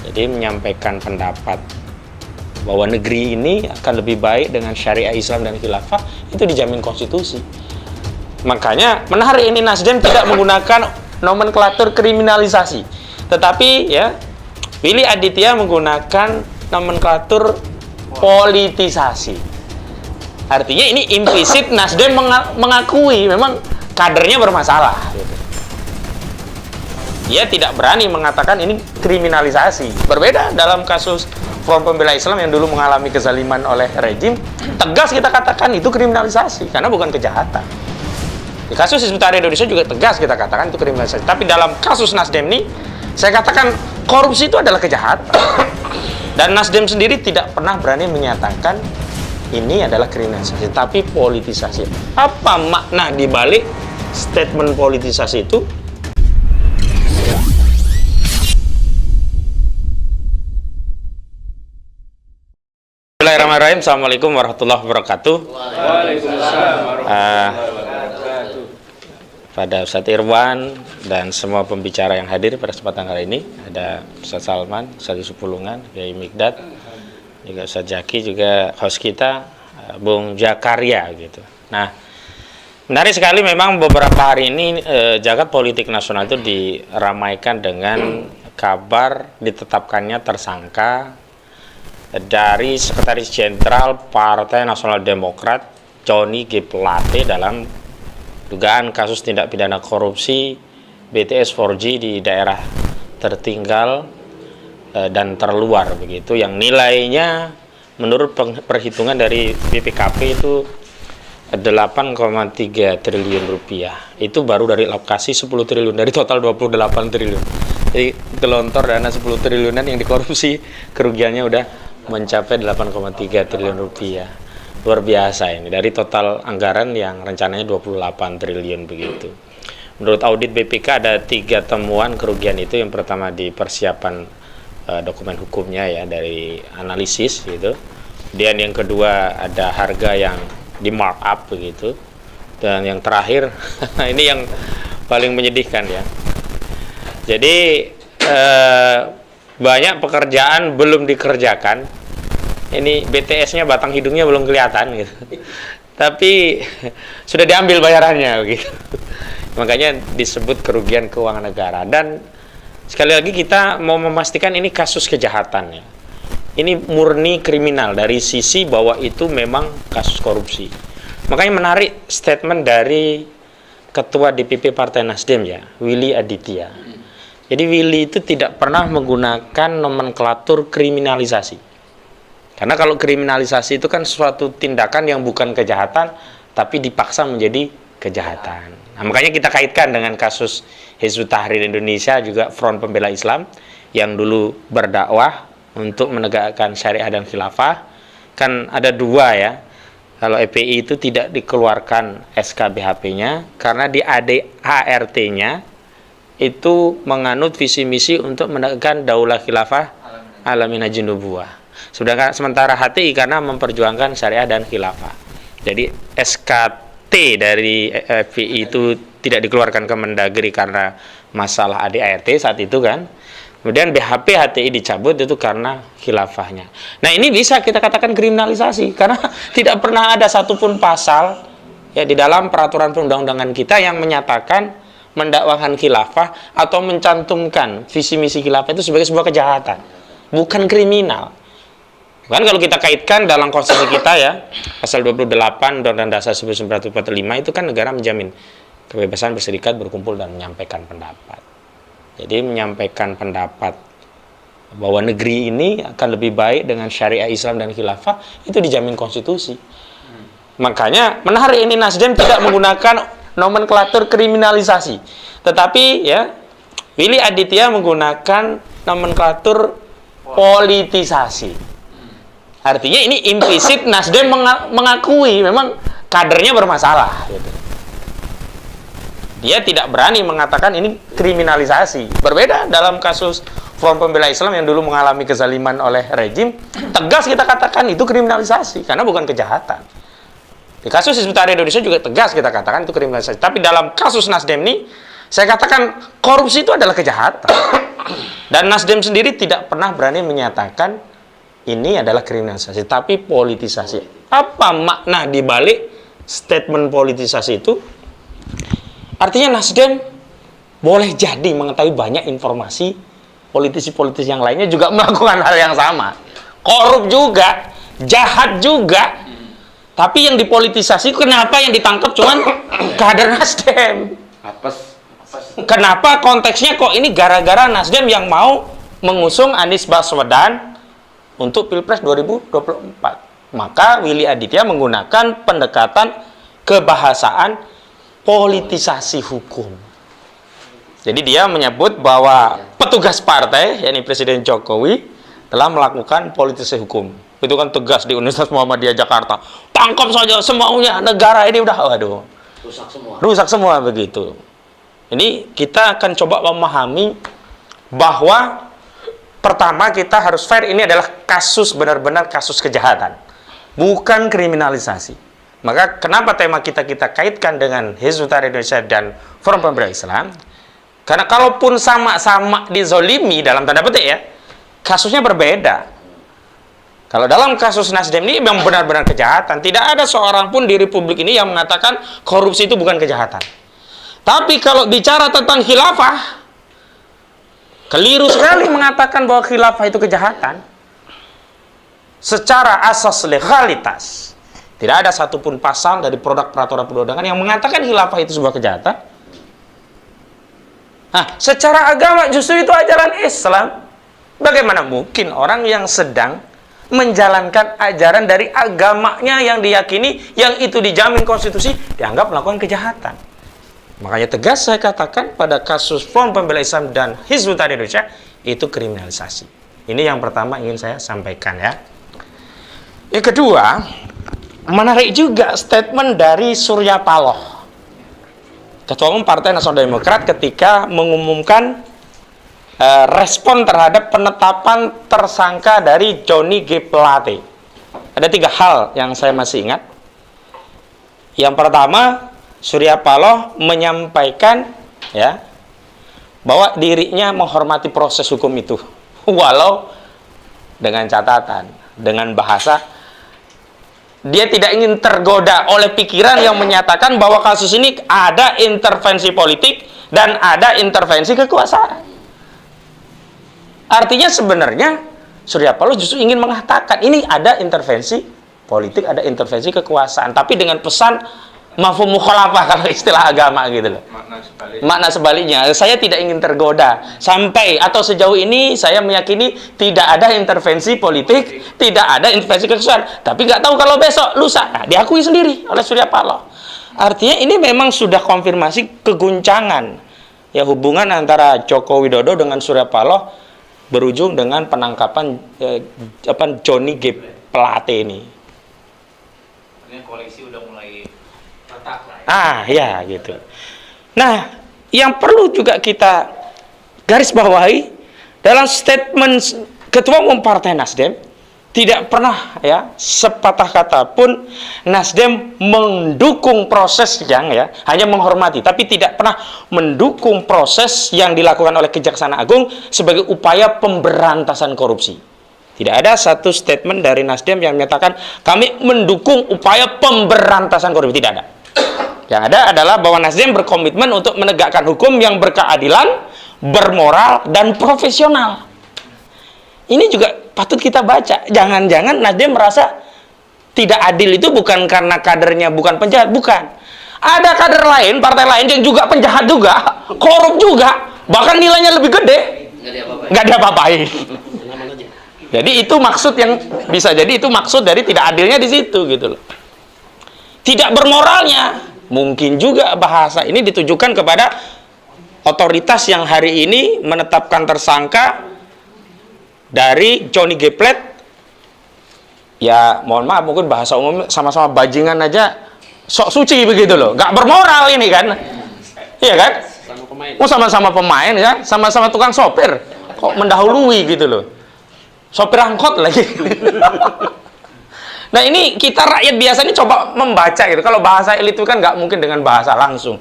Jadi menyampaikan pendapat bahwa negeri ini akan lebih baik dengan syariah Islam dan khilafah itu dijamin konstitusi. Makanya menarik ini Nasdem tidak menggunakan nomenklatur kriminalisasi, tetapi ya Willy Aditya menggunakan nomenklatur politisasi. Artinya ini implisit Nasdem mengakui memang kadernya bermasalah. Dia tidak berani mengatakan ini kriminalisasi. Berbeda dalam kasus Front Pembela Islam yang dulu mengalami kezaliman oleh rejim, tegas kita katakan itu kriminalisasi karena bukan kejahatan. Di kasus Hizbut Tahrir Indonesia juga tegas kita katakan itu kriminalisasi. Tapi dalam kasus Nasdem ini, saya katakan korupsi itu adalah kejahatan. Dan Nasdem sendiri tidak pernah berani menyatakan ini adalah kriminalisasi, tapi politisasi. Apa makna dibalik statement politisasi itu? Bismillahirrahmanirrahim. Assalamualaikum warahmatullahi wabarakatuh. Waalaikumsalam warahmatullahi wabarakatuh. Pada Ustadz Irwan dan semua pembicara yang hadir pada kesempatan kali ini, ada Ustadz Salman, Ustadz Yusuf Pulungan, Kiai Mikdad, juga Ustadz Jaki, juga host kita Bung Jakaria gitu. Nah, menarik sekali memang beberapa hari ini jagat politik nasional itu diramaikan dengan kabar ditetapkannya tersangka dari Sekretaris Jenderal Partai Nasional Demokrat Johnny G. Plate dalam dugaan kasus tindak pidana korupsi BTS 4G di daerah tertinggal dan terluar begitu, yang nilainya menurut perhitungan dari BPKP itu 8,3 triliun rupiah. Itu baru dari alokasi 10 triliun dari total 28 triliun. Jadi gelontor dana 10 triliunan yang dikorupsi, kerugiannya udah mencapai 8,3 triliun rupiah. Luar biasa ini dari total anggaran yang rencananya 28 triliun begitu. Menurut audit BPK ada 3 temuan kerugian itu. Yang pertama di persiapan dokumen hukumnya ya, dari analisis gitu. Kemudian yang kedua ada harga yang di markup begitu. Dan yang terakhir ini yang paling menyedihkan ya. Jadi banyak pekerjaan belum dikerjakan. Ini BTS-nya batang hidungnya belum kelihatan gitu. Tapi sudah diambil bayarannya begitu. Makanya disebut kerugian keuangan negara. Dan sekali lagi kita mau memastikan ini kasus kejahatan ya. Ini murni kriminal dari sisi bahwa itu memang kasus korupsi. Makanya menarik statement dari Ketua DPP Partai Nasdem ya, Willy Aditya. Jadi Willy itu tidak pernah menggunakan nomenklatur kriminalisasi. Karena kalau kriminalisasi itu kan suatu tindakan yang bukan kejahatan, tapi dipaksa menjadi kejahatan. Nah, makanya kita kaitkan dengan kasus Hizbut Tahrir Indonesia, juga Front Pembela Islam, yang dulu berdakwah untuk menegakkan syariah dan khilafah. Kan ada 2 ya. Kalau EPI itu tidak dikeluarkan SKBHP-nya, karena di ADART-nya itu menganut visi misi untuk menegakkan daulah khilafah ala minhajin nubuwah. Sementara HTI karena memperjuangkan syariah dan khilafah. Jadi SKT dari FPI itu tidak dikeluarkan ke Mendagri karena masalah ADART saat itu kan. Kemudian BHP HTI dicabut itu karena khilafahnya. Nah, ini bisa kita katakan kriminalisasi karena tidak pernah ada satupun pasal ya di dalam peraturan perundang-undangan kita yang menyatakan mendakwakan khilafah atau mencantumkan visi misi khilafah itu sebagai sebuah kejahatan, bukan kriminal. Kan kalau kita kaitkan dalam konstitusi kita ya, pasal 28 Undang-Undang Dasar 1945 itu kan negara menjamin kebebasan berserikat, berkumpul dan menyampaikan pendapat. Jadi menyampaikan pendapat bahwa negeri ini akan lebih baik dengan syariah Islam dan khilafah itu dijamin konstitusi. Makanya menarik ini Nasdem tidak menggunakan nomenklatur kriminalisasi, tetapi ya Willy Aditya menggunakan nomenklatur politisasi. Artinya ini implisit Nasdem mengakui memang kadernya bermasalah gitu. Dia tidak berani mengatakan ini kriminalisasi. Berbeda dalam kasus Front Pembela Islam yang dulu mengalami kezaliman oleh rejim, tegas kita katakan itu kriminalisasi karena bukan kejahatan. Di kasus Hizbut Tahrir Indonesia juga tegas kita katakan itu kriminalisasi. Tapi dalam kasus Nasdem ini, Saya katakan korupsi itu adalah kejahatan. Dan Nasdem sendiri tidak pernah berani menyatakan ini adalah kriminalisasi, tapi politisasi. Apa makna dibalik statement politisasi itu? Artinya Nasdem boleh jadi mengetahui banyak informasi, politisi-politisi yang lainnya juga melakukan hal yang sama. Korup juga, jahat juga. Tapi yang dipolitisasi, kenapa yang ditangkap cuman kader Nasdem? Apes. Kenapa konteksnya kok ini gara-gara Nasdem yang mau mengusung Anies Baswedan untuk Pilpres 2024. Maka Willy Aditya menggunakan pendekatan kebahasaan politisasi hukum. Jadi dia menyebut bahwa petugas partai, yakni Presiden Jokowi, telah melakukan politisasi hukum. Itu kan tegas di Universitas Muhammadiyah Jakarta. Tangkap saja semaunya, negara ini udah, waduh, rusak semua begitu. Ini kita akan coba memahami bahwa pertama kita harus fair, ini adalah kasus benar-benar kasus kejahatan, bukan kriminalisasi. Maka kenapa tema kita kaitkan dengan Hizbut Tahrir Indonesia dan Forum Pembela Islam? Karena kalaupun sama-sama dizolimi dalam tanda petik ya, kasusnya berbeda. Kalau dalam kasus Nasdem ini memang benar-benar kejahatan, tidak ada seorang pun di Republik ini yang mengatakan korupsi itu bukan kejahatan. Tapi kalau bicara tentang khilafah, keliru sekali mengatakan bahwa khilafah itu kejahatan. Secara asas legalitas, tidak ada satupun pasal dari produk peraturan perundangan yang mengatakan khilafah itu sebuah kejahatan. Nah, secara agama justru itu ajaran Islam. Bagaimana mungkin orang yang sedang menjalankan ajaran dari agamanya yang diyakini, yang itu dijamin konstitusi, dianggap melakukan kejahatan? Makanya tegas saya katakan pada kasus Forum Pembela Islam dan Hizbut Tahrir Indonesia itu kriminalisasi. Ini yang pertama ingin saya sampaikan ya. Yang kedua, menarik juga statement dari Surya Paloh, Ketua Umum Partai Nasional Demokrat, ketika mengumumkan respon terhadap penetapan tersangka dari Johnny G. Plate. Ada 3 hal yang saya masih ingat. Yang pertama, Surya Paloh menyampaikan ya bahwa dirinya menghormati proses hukum itu, walau dengan catatan, dengan bahasa dia tidak ingin tergoda oleh pikiran yang menyatakan bahwa kasus ini ada intervensi politik dan ada intervensi kekuasaan. Artinya sebenarnya Surya Paloh justru ingin mengatakan ini ada intervensi politik, ada intervensi kekuasaan, tapi dengan pesan mafhum mukhalafah kalau istilah agama gitu loh. Makna sebaliknya, saya tidak ingin tergoda sampai atau sejauh ini saya meyakini tidak ada intervensi politik, tidak ada intervensi kekuasaan. Tapi nggak tahu kalau besok lusa, nah, diakui sendiri oleh Surya Paloh. Artinya ini memang sudah konfirmasi keguncangan ya hubungan antara Joko Widodo dengan Surya Paloh berujung dengan penangkapan Johnny G. Plate ini. Koalisi udah mulai retak lah ya. Ya gitu. Nah, yang perlu juga kita garis bawahi dalam statement Ketua Umum Partai Nasdem, tidak pernah ya sepatah kata pun Nasdem mendukung proses yang ya hanya menghormati, tapi tidak pernah mendukung proses yang dilakukan oleh Kejaksaan Agung sebagai upaya pemberantasan korupsi. Tidak ada satu statement dari Nasdem yang menyatakan kami mendukung upaya pemberantasan korupsi, tidak ada. Yang ada adalah bahwa Nasdem berkomitmen untuk menegakkan hukum yang berkeadilan, bermoral, dan profesional. Ini juga patut kita baca. Jangan-jangan Nasdem merasa tidak adil itu bukan karena kadernya bukan penjahat, bukan. Ada kader lain, partai lain yang juga penjahat juga, korup juga, bahkan nilainya lebih gede, nggak diapa-apain. Jadi itu maksud yang bisa jadi itu maksud dari tidak adilnya di situ gitu loh. Tidak bermoralnya, mungkin juga bahasa ini ditujukan kepada otoritas yang hari ini menetapkan tersangka dari Johnny G. Plate. Ya mohon maaf, mungkin bahasa umum sama-sama bajingan aja sok suci begitu loh, nggak bermoral ini kan, iya kan? Sama-sama pemain ya, sama-sama tukang sopir, kok mendahului gitu loh. Sopir angkot lagi. Nah ini kita rakyat biasa ini coba membaca gitu. Kalau bahasa elit itu kan nggak mungkin dengan bahasa langsung.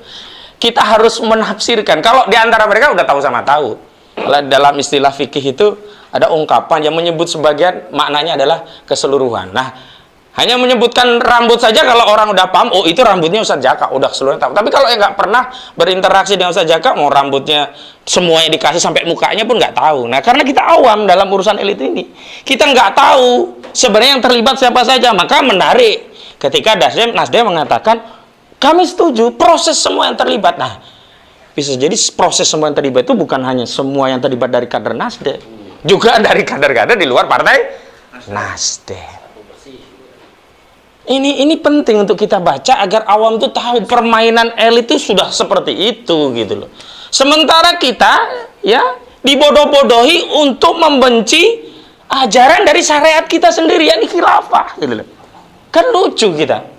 kita harus menafsirkan. Kalau di antara mereka udah tahu sama tahu. Kalau dalam istilah fikih itu ada ungkapan yang menyebut sebagian, maknanya adalah keseluruhan. Nah, hanya menyebutkan rambut saja kalau orang udah paham, oh itu rambutnya Ustadz Jaka, udah keseluruhan tahu. Tapi kalau yang nggak pernah berinteraksi dengan Ustadz Jaka, mau rambutnya semuanya dikasih sampai mukanya pun nggak tahu. Nah, karena kita awam dalam urusan elit ini, kita nggak tahu sebenarnya yang terlibat siapa saja. Maka menarik ketika Nasdem mengatakan, kami setuju proses semua yang terlibat. Nah, bisa jadi proses semua yang terlibat itu bukan hanya semua yang terlibat dari kader Nasdem, juga dari kader-kader di luar partai Nasdem. Ini penting untuk kita baca agar awam itu tahu permainan elit itu sudah seperti itu gitu loh. Sementara kita ya dibodoh-bodohi untuk membenci ajaran dari syariat kita sendiri, yang khilafah gitu loh. Kan lucu kita.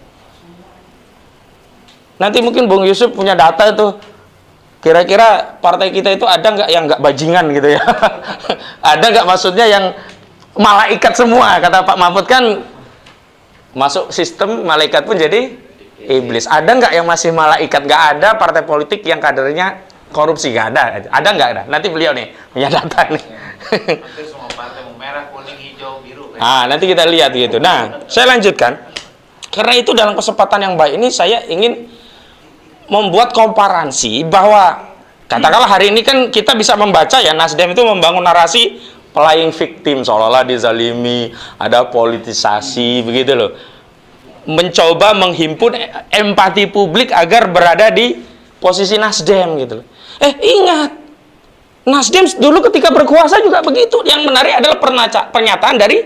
Nanti mungkin Bung Yusuf punya data itu, kira-kira partai kita itu ada nggak yang nggak bajingan gitu ya? Ada nggak maksudnya yang malaikat semua? Kata Pak Mahfud kan, masuk sistem malaikat pun jadi iblis. Ada nggak yang masih malaikat? Nggak ada partai politik yang kadernya korupsi, nggak ada. Ada nggak ada? Nanti beliau nih punya data nih. Hampir semua partai mau merah, kuning, hijau, biru. Nanti kita lihat gitu. Nah, saya lanjutkan. Karena itu dalam kesempatan yang baik ini saya ingin membuat komparasi bahwa katakanlah hari ini kan kita bisa membaca ya, Nasdem itu membangun narasi playing victim, seolah-olah dizalimi, ada politisasi begitu loh. Mencoba menghimpun empati publik agar berada di posisi Nasdem gitu loh. Ingat, Nasdem dulu ketika berkuasa juga begitu. Yang menarik adalah pernyataan dari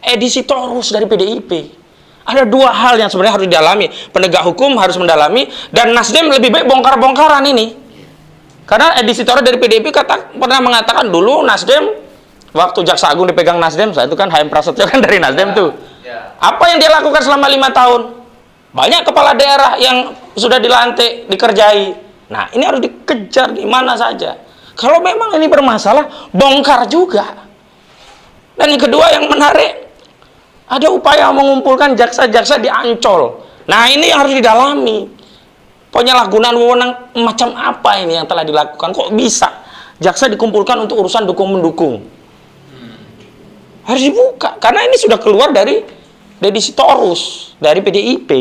Edi Sitorus dari PDIP. Ada dua hal yang sebenarnya harus didalami. Penegak hukum harus mendalami, dan Nasdem lebih baik bongkar-bongkaran ini. Karena Edi Sitorus dari PDIP pernah mengatakan dulu Nasdem, waktu Jaksa Agung dipegang Nasdem, saat itu kan HM Prasetyo kan dari Nasdem tuh. Apa yang dia lakukan selama 5 tahun? Banyak kepala daerah yang sudah dilantik, dikerjai. Nah, ini harus dikejar di mana saja. Kalau memang ini bermasalah, bongkar juga. Dan yang kedua yang menarik, ada upaya mengumpulkan jaksa-jaksa di Ancol. Nah, ini yang harus didalami. Penyalahgunaan wewenang macam apa ini yang telah dilakukan? Kok bisa jaksa dikumpulkan untuk urusan dukung-mendukung? Harus dibuka. Karena ini sudah keluar dari Edi Sitorus, dari PDIP.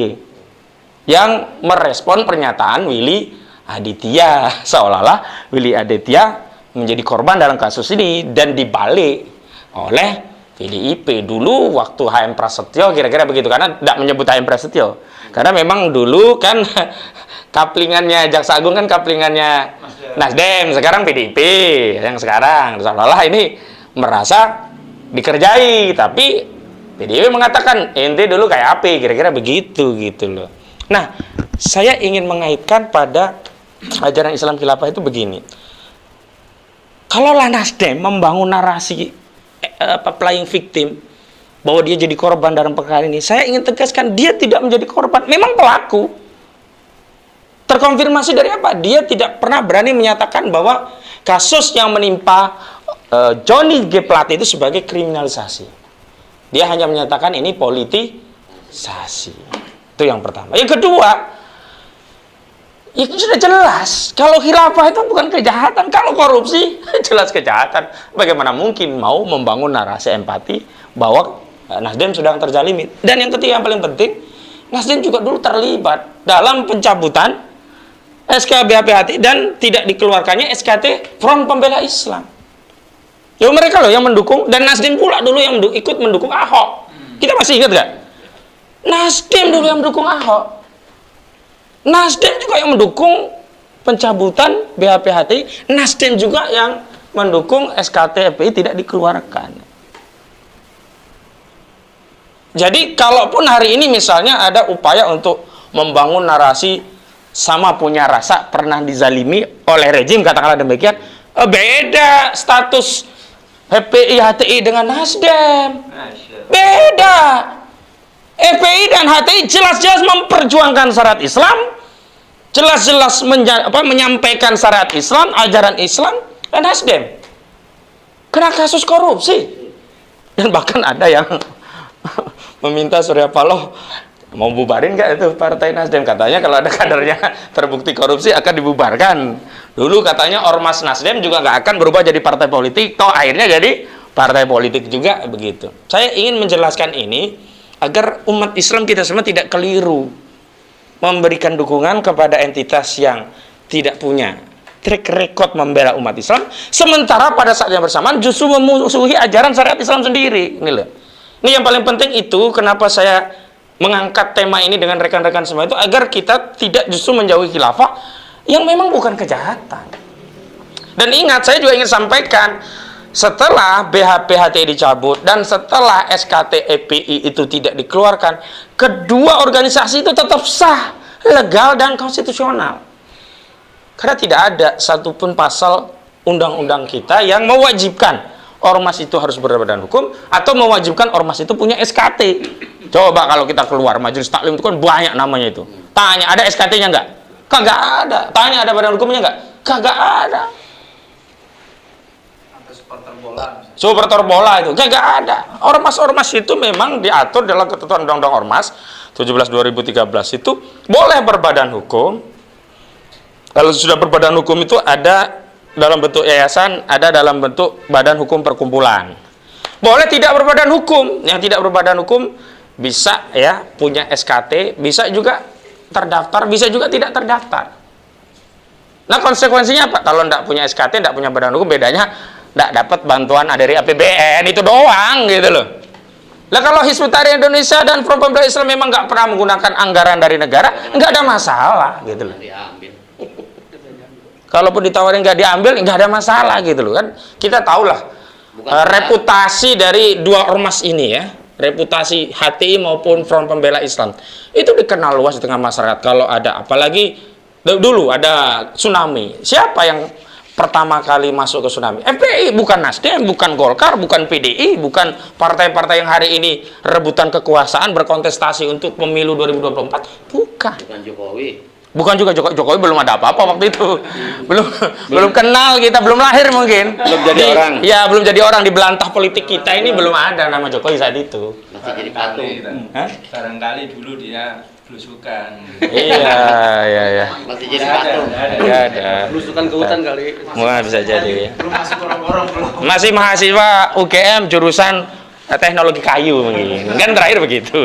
Yang merespon pernyataan Willy Aditya. Seolah-olah Willy Aditya menjadi korban dalam kasus ini dan dibalik oleh PDIP. Dulu waktu HM Prasetyo kira-kira begitu, karena tidak menyebut HM Prasetyo karena memang dulu kan kaplingannya Jaksa Agung kan kaplingannya Nasdem, sekarang PDIP yang sekarang. Seolah-olah ini merasa dikerjai, tapi PDIP mengatakan ente dulu kayak apa, kira-kira begitu gitu loh. Nah, saya ingin mengaitkan pada ajaran Islam khilafah itu begini. Kalaulah Nasdem membangun narasi playing victim, bahwa dia jadi korban dalam perkara ini, saya ingin tegaskan dia tidak menjadi korban, memang pelaku. Terkonfirmasi dari apa? Dia tidak pernah berani menyatakan bahwa kasus yang menimpa Johnny G. Plate itu sebagai kriminalisasi. Dia hanya menyatakan ini politisasi. Itu yang pertama. Yang kedua, ya sudah jelas, kalau khilafah itu bukan kejahatan, kalau korupsi jelas kejahatan. Bagaimana mungkin mau membangun narasi empati bahwa Nasdem sedang terzalimi? Dan yang ketiga yang paling penting, Nasdem juga dulu terlibat dalam pencabutan SK BHP dan tidak dikeluarkannya SKT Front Pembela Islam. Ya mereka loh yang mendukung, dan Nasdem pula dulu yang ikut mendukung Ahok. Kita masih ingat gak? Nasdem dulu yang mendukung Ahok. Nasdem juga yang mendukung pencabutan BHP-HTI. Nasdem juga yang mendukung SKT FPI tidak dikeluarkan. Jadi kalaupun hari ini misalnya ada upaya untuk membangun narasi sama punya rasa pernah dizalimi oleh rejim, katakanlah demikian, beda status FPI-HTI dengan Nasdem. Beda. FPI dan HTI jelas-jelas memperjuangkan syariat Islam, jelas-jelas menyampaikan syariat Islam, ajaran Islam, dan Nasdem kena kasus korupsi. Dan bahkan ada yang meminta Surya Paloh Mau bubarin nggak itu Partai Nasdem? Katanya kalau ada kadernya terbukti korupsi akan dibubarkan. Dulu katanya Ormas Nasdem juga nggak akan berubah jadi partai politik, toh akhirnya jadi partai politik juga begitu. Saya ingin menjelaskan ini agar umat Islam kita semua tidak keliru memberikan dukungan kepada entitas yang tidak punya track record membela umat Islam, sementara pada saat yang bersamaan justru memusuhi ajaran syariat Islam sendiri. Ini loh. Ini yang paling penting itu kenapa saya mengangkat tema ini dengan rekan-rekan semua itu agar kita tidak justru menjauhi khilafah yang memang bukan kejahatan. Dan ingat, saya juga ingin sampaikan, setelah BHP-HTI dicabut dan setelah SKT EPI itu tidak dikeluarkan, kedua organisasi itu tetap sah, legal dan konstitusional. Karena tidak ada satupun pasal undang-undang kita yang mewajibkan ormas itu harus berbadan hukum atau mewajibkan ormas itu punya SKT. Coba kalau kita keluar majelis taklim itu kan banyak namanya itu. Tanya, ada SKT-nya nggak? Kagak ada. Tanya, ada badan hukumnya nggak? Kagak ada. Supporter bola misalnya. Supporter bola itu kagak ada. Ormas-ormas itu memang diatur dalam ketentuan Undang-Undang Ormas 17/2013 itu boleh berbadan hukum. Kalau sudah berbadan hukum itu ada dalam bentuk yayasan, ada dalam bentuk badan hukum perkumpulan. Boleh tidak berbadan hukum. Yang tidak berbadan hukum bisa ya punya SKT, bisa juga terdaftar, bisa juga tidak terdaftar. Nah, konsekuensinya apa? Kalau tidak punya SKT, tidak punya badan hukum, bedanya tidak dapat bantuan dari APBN, itu doang gitu loh. Lah kalau Hizbut Tahrir Indonesia dan Front Pembela Islam memang nggak pernah menggunakan anggaran dari negara, nggak ada masalah gitu loh. Kalaupun ditawarin nggak diambil, nggak ada masalah gitu loh kan. Kita tahulah reputasi dari dua ormas ini ya, reputasi HTI maupun Front Pembela Islam itu dikenal luas di tengah masyarakat. Kalau ada apalagi dulu ada tsunami, siapa yang pertama kali masuk ke tsunami? FPI, bukan Nasdem, bukan Golkar, bukan PDI, bukan partai-partai yang hari ini rebutan kekuasaan berkontestasi untuk pemilu 2024, bukan Jokowi. Bukan juga Jokowi belum ada apa-apa waktu itu. Belum kenal kita, belum lahir mungkin. Belum jadi orang. Ya, belum jadi orang di belantah politik kita ini belum ada nama Jokowi saat itu. Masih jadi patung. Barangkali dulu dia belusukan. Iya. Masih jadi patung. Enggak ada. Belusukan ke hutan kali. Wah, bisa jadi. Belum masuk gorong-gorong belum. Masih mahasiswa UGM jurusan teknologi kayu mungkin. Kan terakhir begitu.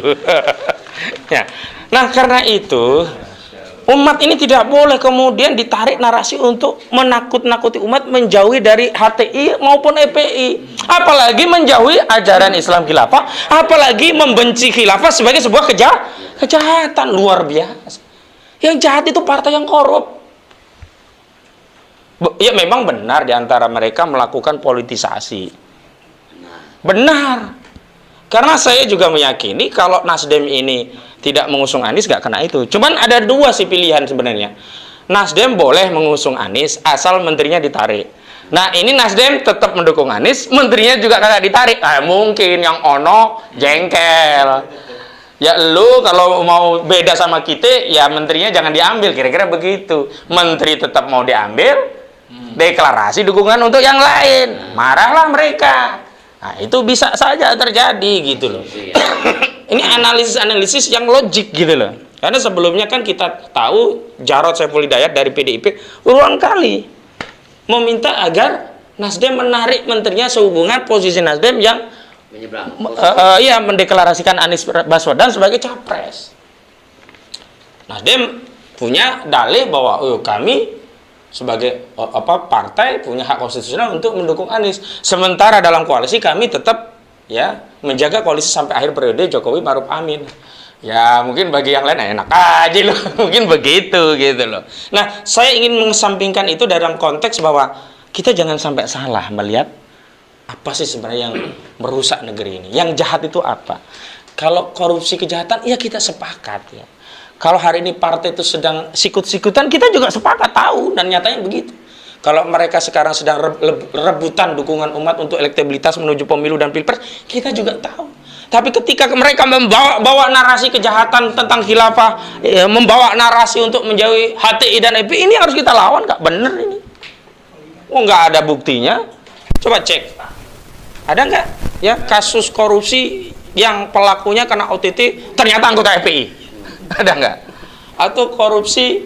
Ya. Nah, karena itu umat ini tidak boleh kemudian ditarik narasi untuk menakut-nakuti umat menjauhi dari HTI maupun EPI, apalagi menjauhi ajaran Islam khilafah, apalagi membenci khilafah sebagai sebuah kejahatan luar biasa. Yang jahat itu partai yang korup. Ya memang benar diantara mereka melakukan politisasi. Benar. Karena saya juga meyakini kalau Nasdem ini tidak mengusung Anies nggak kena itu. Cuman ada dua sih pilihan sebenarnya. Nasdem boleh mengusung Anies asal menterinya ditarik. Nah ini Nasdem tetap mendukung Anies, menterinya juga kagak ditarik. Mungkin yang ono jengkel. Ya lu kalau mau beda sama kita, ya menterinya jangan diambil. Kira-kira begitu. Menteri tetap mau diambil, deklarasi dukungan untuk yang lain. Marahlah mereka. Nah, itu bisa saja terjadi gitu loh. Ini analisis-analisis yang logik gitu loh. Karena sebelumnya kan kita tahu Jarod Saiful Hidayat dari PDIP berulang kali meminta agar Nasdem menarik menterinya sehubungan posisi Nasdem yang mendeklarasikan Anies Baswedan sebagai capres. Nasdem punya dalih bahwa kami sebagai partai punya hak konstitusional untuk mendukung Anies. Sementara dalam koalisi kami tetap ya menjaga koalisi sampai akhir periode Jokowi Maruf Amin. Ya mungkin bagi yang lain enak aja loh, mungkin begitu gitu loh. Nah saya ingin mengesampingkan itu dalam konteks bahwa kita jangan sampai salah melihat apa sih sebenarnya yang merusak negeri ini. Yang jahat itu apa? Kalau korupsi kejahatan, ya kita sepakat ya. Kalau hari ini partai itu sedang sikut-sikutan, kita juga sepakat tahu dan nyatanya begitu. Kalau mereka sekarang sedang rebutan dukungan umat untuk elektabilitas menuju pemilu dan pilpres, kita juga tahu. Tapi ketika mereka membawa narasi kejahatan tentang khilafah, membawa narasi untuk menjauhi HTI dan EPI, ini harus kita lawan, nggak bener ini. Nggak ada buktinya. Coba cek, ada nggak ya kasus korupsi yang pelakunya kena OTT ternyata anggota EPI? Ada nggak? Atau korupsi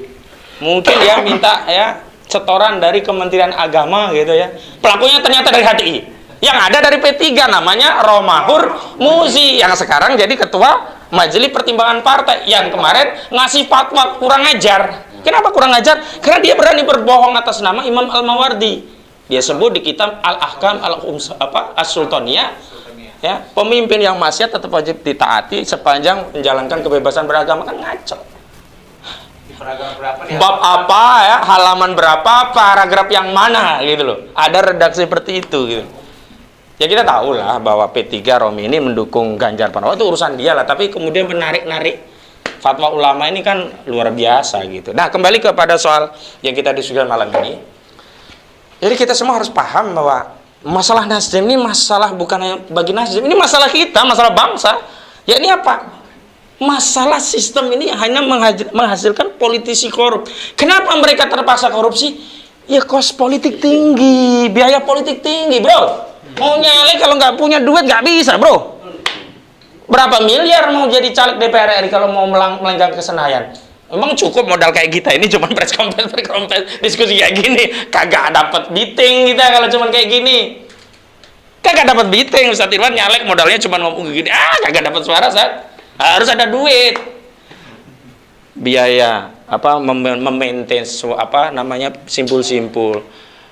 mungkin ya minta ya setoran dari Kementerian Agama gitu ya. Pelakunya ternyata dari HTI. Yang ada dari P3 namanya Romahur Muzi yang sekarang jadi ketua Majelis Pertimbangan Partai yang kemarin ngasih fatwa kurang ajar. Kenapa kurang ajar? Karena dia berani berbohong atas nama Imam Al-Mawardi. Dia sebut di kitab Al-Ahkam As-Sultaniyah, ya, pemimpin yang maksiat tetap wajib ditaati sepanjang menjalankan kebebasan beragama. Kan ngaco. Bab apa ya, halaman berapa, paragraf yang mana gitu loh. Ada redaksi seperti itu gitu. Ya kita tahu lah bahwa P3 Romi ini mendukung Ganjar Pranowo, itu urusan dia lah. Tapi kemudian menarik-narik fatwa ulama ini kan luar biasa gitu. Nah, kembali kepada soal yang kita diskusikan malam ini. Jadi kita semua harus paham bahwa masalah Nasdem ini masalah bukan hanya bagi Nasdem, ini masalah kita, masalah bangsa. Ya ini apa? Masalah sistem ini hanya menghasilkan politisi korup. Kenapa mereka terpaksa korupsi? Ya kos politik tinggi, biaya politik tinggi, bro. Mau nyalek kalau nggak punya duit nggak bisa, bro. Berapa miliar mau jadi caleg DPR RI kalau mau melenggang ke Senayan? Emang cukup modal kayak kita ini cuma press conference diskusi kayak gini, kagak dapat biting kita kalau cuma kayak gini. Kagak dapat biting, Ustaz Irwan nyalek modalnya cuma ngomong gini, kagak dapat suara, Ustaz. Harus ada duit. Biaya apa memaintain apa namanya simpul-simpul.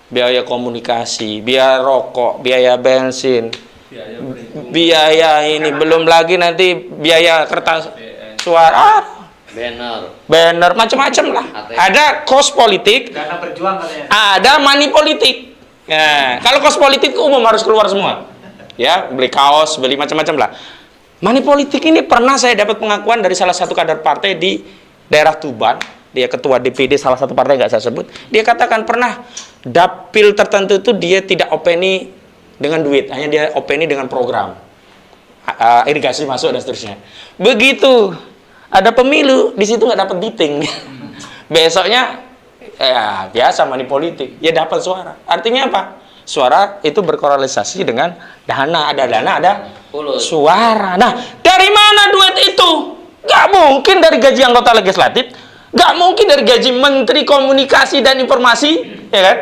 Biaya komunikasi, biaya rokok, biaya bensin, biaya ini, belum lagi nanti biaya kertas suara, banner, macam-macam lah. Ada kos politik, Dana berjuang katanya. ada money politik. Nah, kalau kos politik umum harus keluar semua. Ya, beli kaos, beli macam-macam lah. Money politik ini pernah saya dapat pengakuan dari salah satu kader partai di daerah Tuban. Dia ketua DPD salah satu partai, nggak saya sebut. Dia katakan pernah dapil tertentu itu dia tidak openi dengan duit, hanya dia openi dengan program irigasi masuk dan seterusnya. Begitu ada pemilu di situ nggak dapat biting. Besoknya ya biasa money politik, ya dapat suara. Artinya apa? Suara itu berkorelasi dengan dana, ada dana, ada suara. Nah, dari mana duit itu? Nggak mungkin dari gaji anggota legislatif. Nggak mungkin dari gaji Menteri Komunikasi dan Informasi, ya kan?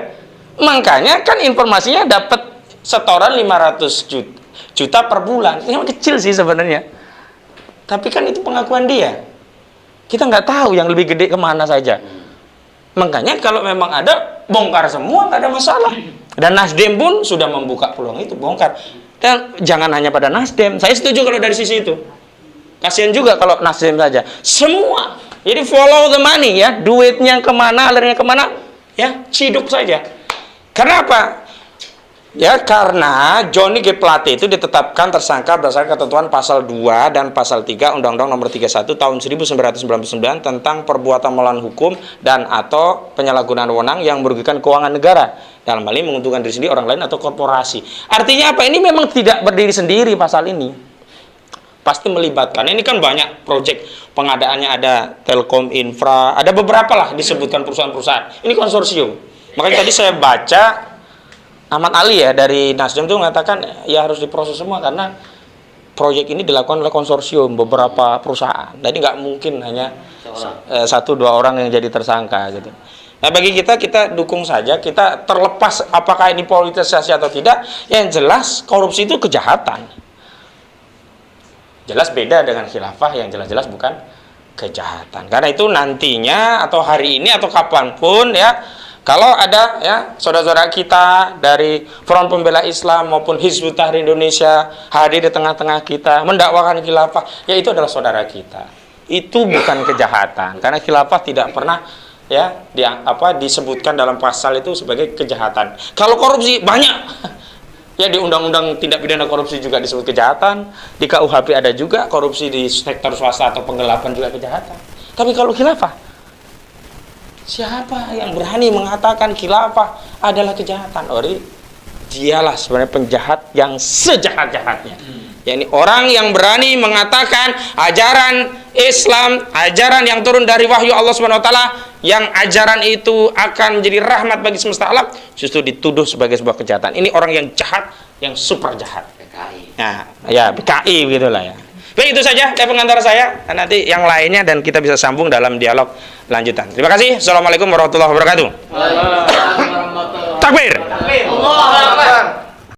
Makanya kan informasinya dapat setoran 500 juta per bulan. Ini kecil sih sebenarnya. Tapi kan itu pengakuan dia. Kita nggak tahu yang lebih gede kemana saja. Makanya kalau memang ada, bongkar semua, nggak ada masalah. Dan Nasdem pun sudah membuka peluang itu, bongkar. Dan jangan hanya pada Nasdem. Saya setuju kalau dari sisi itu. Kasihan juga kalau Nasdem saja. Semua. Jadi follow the money ya, duitnya kemana, alirnya kemana, ya ciduk saja. Karena apa? Ya karena Johnny G. Plate itu ditetapkan tersangka berdasarkan ketentuan pasal 2 dan pasal 3 Undang-Undang Nomor 31 Tahun 1999 tentang perbuatan melawan hukum dan atau penyalahgunaan wewenang yang merugikan keuangan negara. Dalam hal ini menguntungkan diri sendiri, orang lain atau korporasi. Artinya apa? Ini memang tidak berdiri sendiri pasal ini. Pasti melibatkan. Ini kan banyak proyek pengadaannya, ada Telkom Infra, ada beberapa lah disebutkan perusahaan-perusahaan. Ini konsorsium. Makanya tadi saya baca Ahmad Ali ya dari Nasdem itu mengatakan ya harus diproses semua karena proyek ini dilakukan oleh konsorsium beberapa perusahaan. Jadi nggak mungkin hanya 1-2 orang yang jadi tersangka gitu. Nah bagi kita dukung saja, kita terlepas apakah ini politisasi atau tidak, yang jelas korupsi itu kejahatan. Jelas beda dengan khilafah yang jelas-jelas bukan kejahatan. Karena itu nantinya atau hari ini atau kapanpun ya, kalau ada ya saudara-saudara kita dari Front Pembela Islam maupun Hizbut Tahrir Indonesia hadir di tengah-tengah kita mendakwakan khilafah, ya itu adalah saudara kita. Itu bukan kejahatan. Karena khilafah tidak pernah ya disebutkan dalam pasal itu sebagai kejahatan. Kalau korupsi banyak. Ya di undang-undang tindak pidana korupsi juga disebut kejahatan, di KUHP ada juga korupsi di sektor swasta atau penggelapan juga kejahatan. Tapi kalau khilafah, siapa yang berani mengatakan khilafah adalah kejahatan? Dialah sebenarnya penjahat yang sejahat-jahatnya. yakni orang yang berani mengatakan ajaran Islam, ajaran yang turun dari wahyu Allah Subhanahu wa taala, yang ajaran itu akan menjadi rahmat bagi semesta alam, justru dituduh sebagai sebuah kejahatan. Ini orang yang jahat, yang super jahat. PKI. Nah, ya PKI begitulah ya. Baik, itu saja dari pengantar saya. Nanti yang lainnya dan kita bisa sambung dalam dialog lanjutan. Terima kasih. Assalamualaikum warahmatullahi wabarakatuh. Waalaikumsalam warahmatullahi wabarakatuh. Takbir. Allahu Akbar.